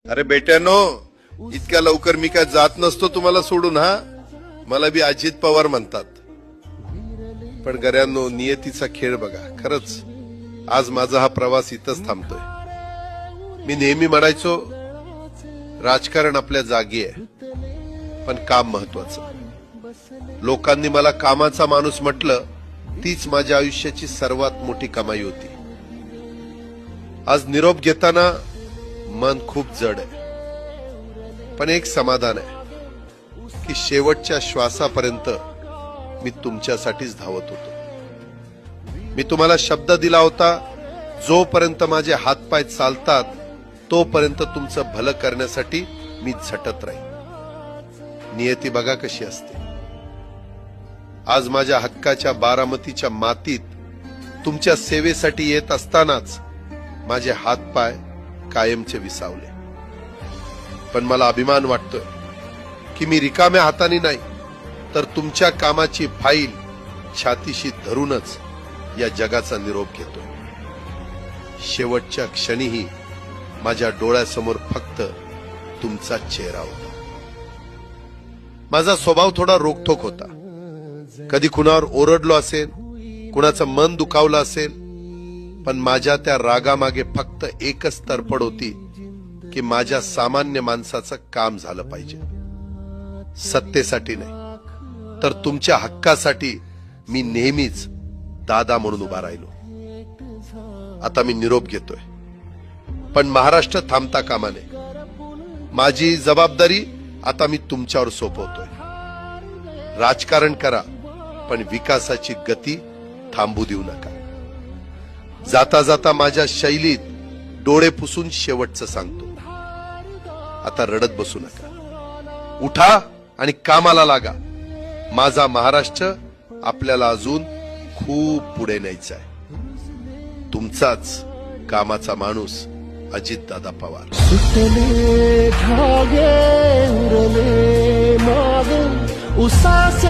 अरे बेट्यानो, इतक्या लवकर मी काय जात नसतो तुम्हाला सोडून. हा, मला बी अजित पवार म्हणतात. पण गऱ्यांनो, नियतीचा खेळ बघा. खरंच आज माझा हा प्रवास इथंच थांबतोय. मी नेहमी म्हणायचो राजकारण आपल्या जागी आहे, पण काम महत्वाचं. लोकांनी मला कामाचा माणूस म्हटलं, तीच माझ्या आयुष्याची सर्वात मोठी कमाई होती. आज निरोप घेताना मन खूप जड आहे, पण एक समाधान आहे की शेवटच्या श्वासापर्यंत मी तुमच्यासाठीच धावत होतो. मी तुम्हाला शब्द दिला होता, जोपर्यंत माझे हातपाय चालतात तोपर्यंत तुमचं भलं करण्यासाठी मी झटत राहीन. नियती बघा कशी असते. आज माझ्या हक्काच्या बारामतीच्या मातीत तुमच्या सेवेसाठी येत असतानाच माझे हातपाय कायमचे विसावले. पण मला अभिमान वाटतोय की मी रिकाम्या हाताने नाही, तर तुमच्या कामाची फाईल छातीशी धरूनच या जगाचा निरोप घेतोय. शेवटच्या क्षणीही माझ्या डोळ्यासमोर फक्त तुमचा चेहरा होता. माझा स्वभाव थोडा रोखठोक होता. कधी कुणावर ओरडलो असेल, कुणाचं मन दुखावलं असेल, पण माझ्या त्या रागामागे फक्त एकच तडफड होती की माझ्या सामान्य माणसाचं काम झालं पाहिजे. सत्तेसाठी नाही, तर तुमच्या हक्कासाठी मी नेहमीच दादा म्हणून उभा राहिलो. आता मी निरोप घेतोय, पण महाराष्ट्र थांबता कामा नये. माझी जबाबदारी आता मी तुमच्यावर सोपवतोय. राजकारण करा, पण विकासाची गती थांबू देऊ नका. जाता जाता माझ्या शैलीत डोळे पुसून शेवटचं सांगतो, आता रडत बसू नका. उठा आणि कामाला लागा. माझा महाराष्ट्र आपल्याला अजून खूप पुढे न्यायचा आहे. तुमचाच कामाचा माणूस अजितदादा पवार. सुटले धागे उरले माग उसासे